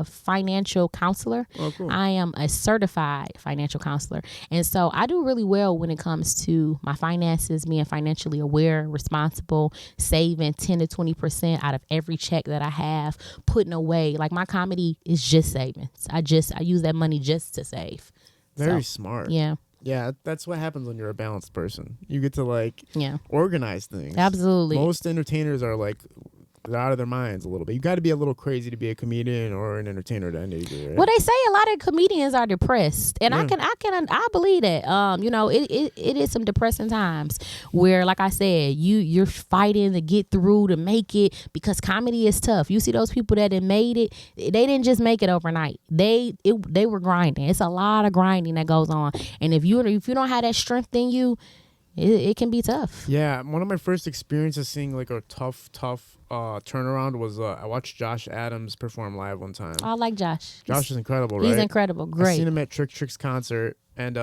financial counselor. Oh, cool. I am a certified financial counselor, and so I do really well when it comes to my finances, being financially aware, responsible, saving 10 to 20% out of every check that I have, putting away. Like, my comedy is just savings. I use that money just to save. Very smart. Yeah. Yeah, that's what happens when you're a balanced person. You get to organize things. Absolutely. Most entertainers are like, they're out of their minds a little bit. You got to be a little crazy to be a comedian or an entertainer to any degree, right? Well, they say a lot of comedians are depressed, and I believe that. You know, it is some depressing times where, like I said, you're fighting to get through to make it, because comedy is tough. You see those people that have made it, they didn't just make it overnight. They were grinding. It's a lot of grinding that goes on, and if you don't have that strength in you, it can be tough. Yeah, one of my first experiences seeing like a tough turnaround was I watched Josh Adams perform live one time. I like Josh. Josh is incredible, right? He's incredible. Great. I seen him at Trick's concert, and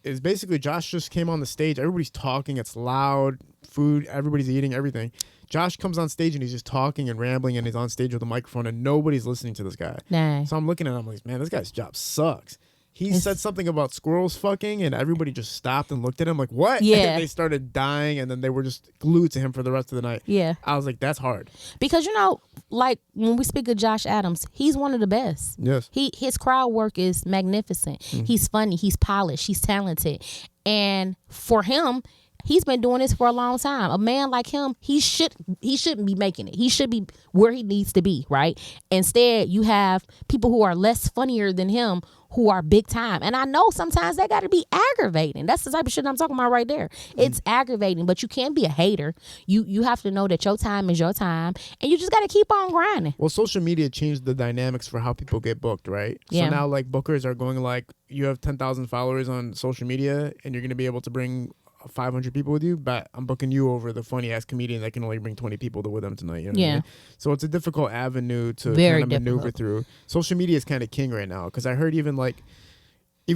it's basically Josh just came on the stage. Everybody's talking. It's loud. Food. Everybody's eating everything. Josh comes on stage and he's just talking and rambling, and he's on stage with a microphone, and nobody's listening to this guy. Nah. So I'm looking at him like, man, this guy's job sucks. He said something about squirrels fucking, and everybody just stopped and looked at him like, what? Yeah. And they started dying, and then they were just glued to him for the rest of the night. Yeah. I was like, that's hard. Because, you know, like when we speak of Josh Adams, he's one of the best. Yes. His crowd work is magnificent. He's funny. He's polished. He's talented. And for him, he's been doing this for a long time. A man like him, he shouldn't be making it. He should be where he needs to be, right? Instead, you have people who are less funnier than him who are big time. And I know sometimes that got to be aggravating. That's the type of shit I'm talking about right there. It's aggravating, but you can't be a hater. You have to know that your time is your time, and you just got to keep on grinding. Well, social media changed the dynamics for how people get booked, right? Yeah. So now like bookers are going like, you have 10,000 followers on social media, and you're going to be able to bring 500 people with you, but I'm booking you over the funny ass comedian that can only bring 20 people with them tonight. You know what I mean? So it's a difficult avenue to kind of maneuver through. Social media is kind of king right now, because I heard even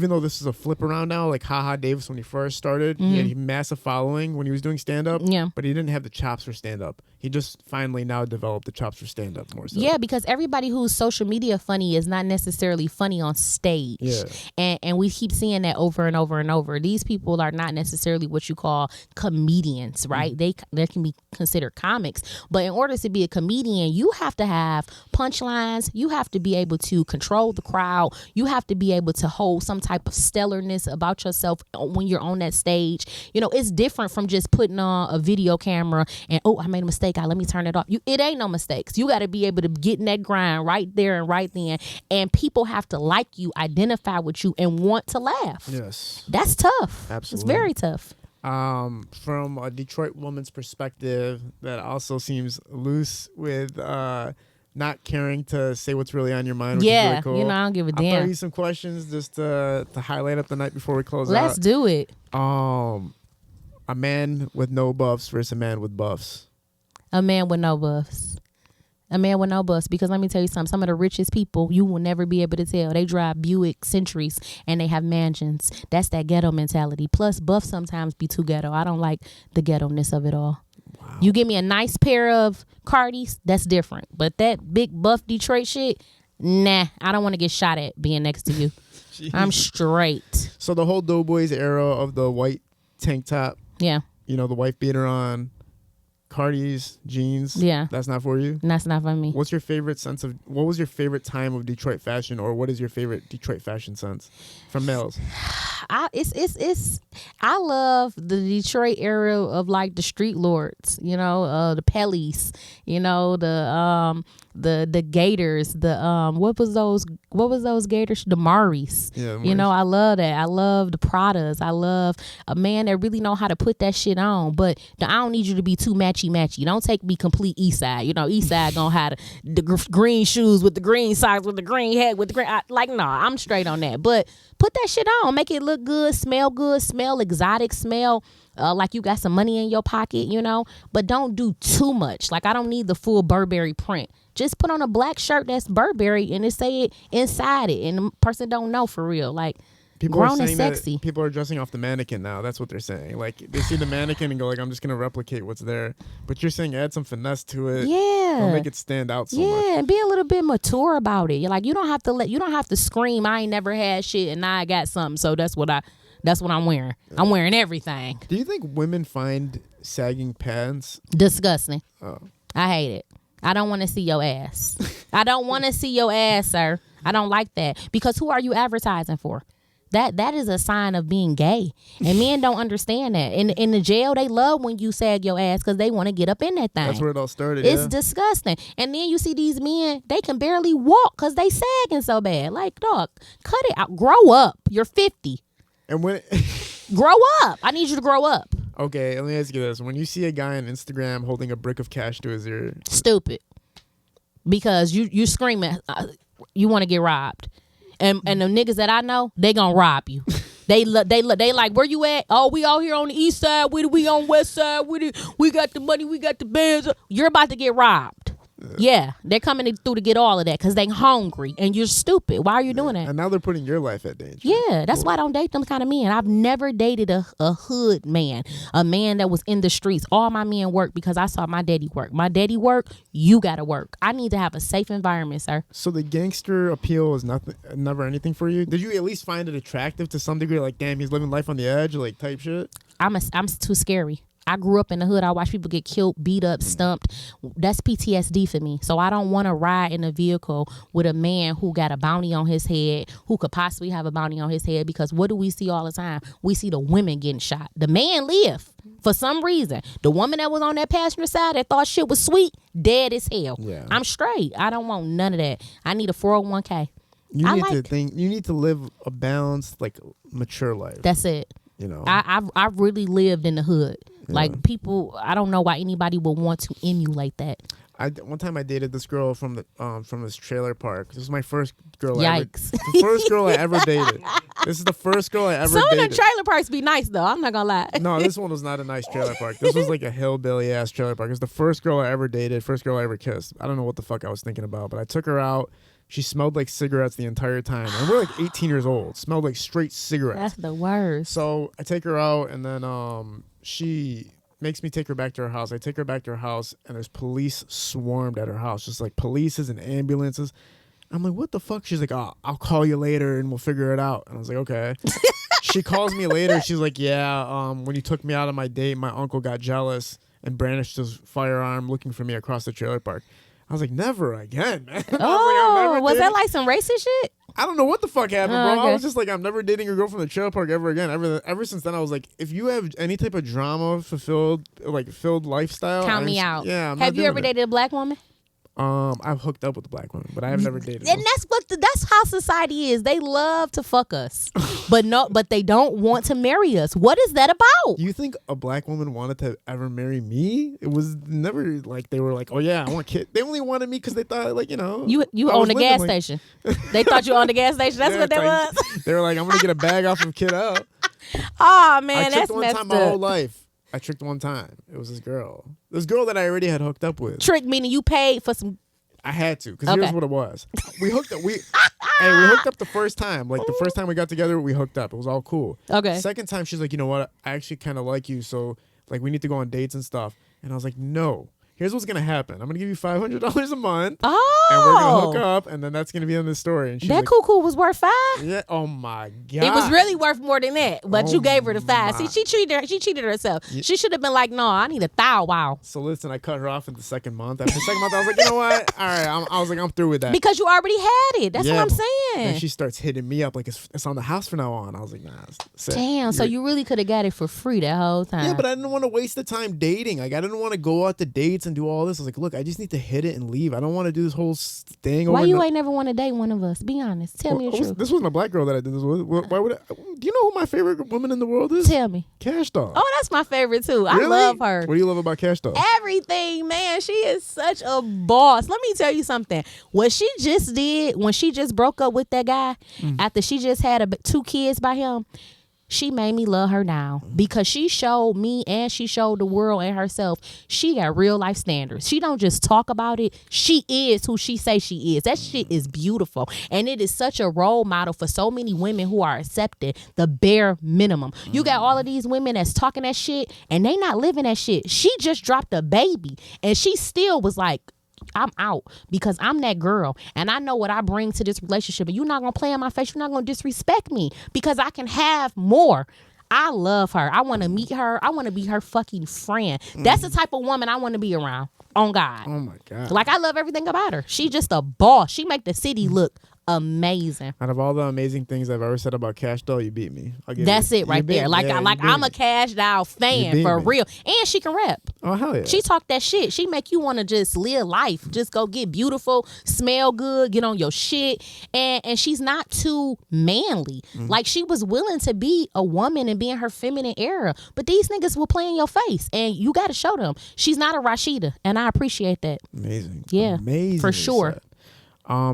though this is a flip around now, like Haha Davis, when he first started, he had a massive following when he was doing stand-up, but he didn't have the chops for stand-up. He just finally now developed the chops for stand-up more so. Yeah, because everybody who's social media funny is not necessarily funny on stage. Yeah. And we keep seeing that over and over and over. These people are not necessarily what you call comedians, right? They can be considered comics. But in order to be a comedian, you have to have punchlines. You have to be able to control the crowd. You have to be able to hold some type of stellarness about yourself when you're on that stage. You know, it's different from just putting on a video camera and, oh, I made a mistake. Let me turn it off. It ain't no mistakes. You got to be able to get in that grind right there and right then. And people have to like you, identify with you, and want to laugh. Yes. That's tough. Absolutely. It's very tough. From a Detroit woman's perspective, that also seems loose with not caring to say what's really on your mind, which is really cool. I don't give a I'll damn. throw you some questions just to highlight up the night before we close out. Let's do it. A man with no buffs versus a man with buffs. A man with no buffs. A man with no buffs. Because let me tell you something. Some of the richest people, you will never be able to tell. They drive Buick Centuries and they have mansions. That's that ghetto mentality. Plus, buffs sometimes be too ghetto. I don't like the ghetto-ness of it all. Wow. You give me a nice pair of Cardis, that's different. But that big buff Detroit shit, nah. I don't want to get shot at being next to you. I'm straight. So the whole Doughboys era of the white tank top. Yeah. You know, the wife beater on, Cardi's, jeans. Yeah. That's not for you? That's not for me. What was your favorite time of Detroit fashion, or what is your favorite Detroit fashion sense from males? I love the Detroit era of like the street lords, the Pellies, the Gators, what was those Gators? The Maris. Yeah, I love that. I love the Pradas. I love a man that really know how to put that shit on. But I don't need you to be too matchy. Don't take me complete East Side. East Side gonna have the green shoes with the green socks with the green hat with the green. I'm straight on that. But put that shit on. Make it look good, smell exotic, smell like you got some money in your pocket, But don't do too much. Like, I don't need the full Burberry print. Just put on a black shirt that's Burberry and it say it inside it. And the person don't know for real. Like, people grown are and sexy. People are dressing off the mannequin now. That's what they're saying. Like, they see the mannequin and go, like, I'm just going to replicate what's there. But you're saying add some finesse to it. Yeah. Don't make it stand out so much. Yeah, and be a little bit mature about it. You're like, you don't have to scream, I ain't never had shit and now I got something. So that's what I'm wearing. I'm wearing everything. Do you think women find sagging pants disgusting? Oh. I hate it. I don't want to see your ass. I don't want to see your ass, sir. I don't like that. Because who are you advertising for? That is a sign of being gay. And men don't understand that. In the jail, they love when you sag your ass because they want to get up in that thing. That's where it all started. It's disgusting. And then you see these men, they can barely walk because they sagging so bad. Like, dog, cut it out. Grow up. You're 50. And when grow up. I need you to grow up. Okay, let me ask you this. When you see a guy on Instagram holding a brick of cash to his ear. Stupid. Because you screaming, you want to get robbed. And the niggas that I know, they gonna rob you. They like, where you at? Oh, we out here on the east side with it. We on west side with it. We got the money. We got the bands. You're about to get robbed. Yeah, they're coming through to get all of that because they hungry and you're stupid. Why are you doing that? And now they're putting your life at danger. Yeah, that's why I don't date them kind of men. I've never dated a hood man, a man that was in the streets. All my men work because I saw my daddy work. My daddy work, you got to work. I need to have a safe environment, sir. So the gangster appeal is never anything for you? Did you at least find it attractive to some degree? Like, damn, he's living life on the edge, like type shit? I'm too scary. I grew up in the hood. I watched people get killed, beat up, stumped. That's PTSD for me. So I don't want to ride in a vehicle with a man who got a bounty on his head, who could possibly have a bounty on his head, because what do we see all the time? We see the women getting shot. The man live for some reason. The woman that was on that passenger side that thought shit was sweet, dead as hell. Yeah. I'm straight. I don't want none of that. I need a 401k. You need to live a balanced, like, mature life. That's it. I've really lived in the hood. Yeah. Like, people, I don't know why anybody would want to emulate that. One time I dated this girl from this trailer park. This was my first girl. Yikes! The first girl I ever dated. This is the first girl I ever dated. Some of the trailer parks be nice though. I'm not gonna lie. No, this one was not a nice trailer park. This was like a hillbilly ass trailer park. It was the first girl I ever dated. First girl I ever kissed. I don't know what the fuck I was thinking about, but I took her out. She smelled like cigarettes the entire time. And we're like 18 years old. Smelled like straight cigarettes. That's the worst. So I take her out, and then she makes me take her back to her house. I take her back to her house, and there's police swarmed at her house. Just like polices and ambulances. I'm like, what the fuck? She's like, oh, I'll call you later, and we'll figure it out. And I was like, okay. She calls me later. She's like, yeah, when you took me out on my date, my uncle got jealous and brandished his firearm looking for me across the trailer park. I was like, never again, man. Was that like some racist shit? I don't know what the fuck happened, bro. Okay. I was just like, I'm never dating a girl from the trailer park ever again. Ever since then, I was like, if you have any type of drama filled lifestyle, count me out. Yeah. Have you ever dated a black woman? I've hooked up with black women, but I have never dated And them. that's how society is. They love to fuck us, but they don't want to marry us. What is that about? You think a black woman wanted to ever marry me? It was never like they were like, oh yeah, I want kid. They only wanted me because they thought like You I own was the living, gas like- station. They thought you owned the gas station. That's Yeah, what that like, was. They were like, I'm gonna get a bag off of Kid L. Oh man, I that's tricked one messed time my whole up. life. I tricked one time. It was this girl that I already had hooked up with. Trick meaning you paid for some. I had to, because Okay. here's what it was. We hooked up. We hooked up the first time. Like the first time we got together, we hooked up. It was all cool. Okay. Second time, she's like, you know what? I actually kind of like you, so like we need to go on dates and stuff. And I was like, no. Here's what's gonna happen. I'm gonna give you $500 a month, and we're gonna hook up, and then that's gonna be in the story. And she's That like, cuckoo was worth $5. yeah. Oh my god. It was really worth more than that, but Oh you gave her the $5. my- See, she cheated herself. She should have been like, no, I need $1,000. Wow. So listen, I cut her off in the second month. After the second month, I was like, you know what? All right. I was like, I'm through with that. Because you already had it. That's Yeah, what I'm but saying. then she starts hitting me up like it's on the house from now on. I was like, nah. It's Damn, so you really could have got it for free that whole time. Yeah, but I didn't want to waste the time dating. Like I didn't want to go out to dates and do all this. I was like, look, I just need to hit it and leave. I don't want to do this whole thing. Why over you and- ain't never want to date one of us? Be honest. Tell me the truth. This wasn't a black girl that I did this with. Why would I? Do you know who my favorite woman in the world is? Tell me. Cash Doll. Oh, that's my favorite too. I Really? love her. What do you love about Cash Doll? Everything, man. She is such a boss. Let me tell you something. What she just did when she just broke up with that guy after she just had 2 kids by him, she made me love her now because she showed me and she showed the world and herself she got real life standards. She don't just talk about it. She is who she say she is. That shit is beautiful. And it is such a role model for so many women who are accepting the bare minimum. You got all of these women that's talking that shit and they not living that shit. She just dropped a baby and she still was like, I'm out because I'm that girl and I know what I bring to this relationship and you're not going to play in my face. You're not going to disrespect me because I can have more. I love her. I want to meet her. I want to be her fucking friend. That's the type of woman I want to be around. On God. Oh my god. Like I love everything about her. She just a boss. She make the city look amazing. Out of all the amazing things I've ever said about Cash Doll, you beat me. I'll give That's you. it right You beat there. me. Like Yeah, you beat I'm me. a Cash Doll You fan beat for me. real. And she can rap. Oh hell yeah. She talk that shit. She make you want to just live life. Just go get beautiful, smell good, get on your shit. And she's not too manly. Like she was willing to be a woman and be in her feminine era. But these niggas will play in your face. And you got to show them. She's not a Rashida. And I appreciate that. Amazing. Yeah, Amazing. for sure.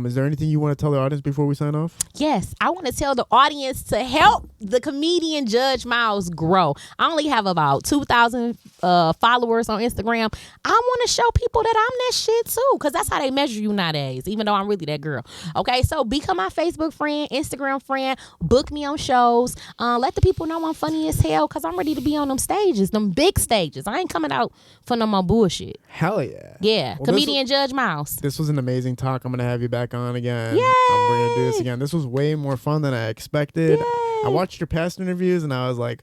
Is there anything you want to tell the audience before we sign off? Yes, I want to tell the audience to help the comedian Judge Miles grow. I only have about 2,000 followers on Instagram. I want to show people that I'm that shit too, because that's how they measure you nowadays, even though I'm really that girl. Okay, so become my Facebook friend, Instagram friend, book me on shows. Let the people know I'm funny as hell because I'm ready to be on them stages, them big stages. I ain't coming out for no more bullshit. Hell yeah. Yeah, Well, comedian Judge Miles. This was an amazing talk. I'm going to have you back on again. Yay! We're going to do this again. This was way more fun than I expected. Yay! I watched your past interviews and I was like,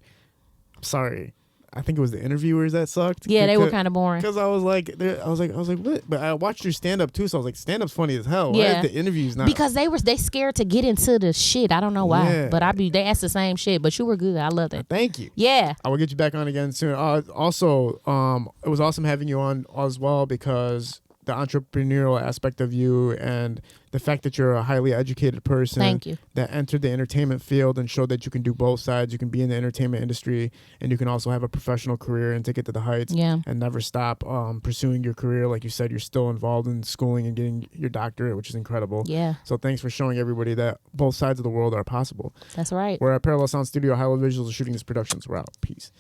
I'm sorry. I think it was the interviewers that sucked. Yeah, they were kind of boring. Because I was like, what? But I watched your stand up too, so I was like, stand up's funny as hell. Why Yeah. is the interviews not? Because they scared to get into the shit. I don't know why, Yeah. but they asked the same shit. But you were good. I loved it. Thank you. Yeah. I will get you back on again soon. Also, it was awesome having you on as well because the entrepreneurial aspect of you and the fact that you're a highly educated person Thank you. that entered the entertainment field and showed that you can do both sides. You can be in the entertainment industry and you can also have a professional career and take it to the heights Yeah. and never stop pursuing your career. Like you said, you're still involved in schooling and getting your doctorate, which is incredible. Yeah. So thanks for showing everybody that both sides of the world are possible. That's right. We're at Parallel Sound Studio, High Level Visuals, shooting this production. So we're out. Peace.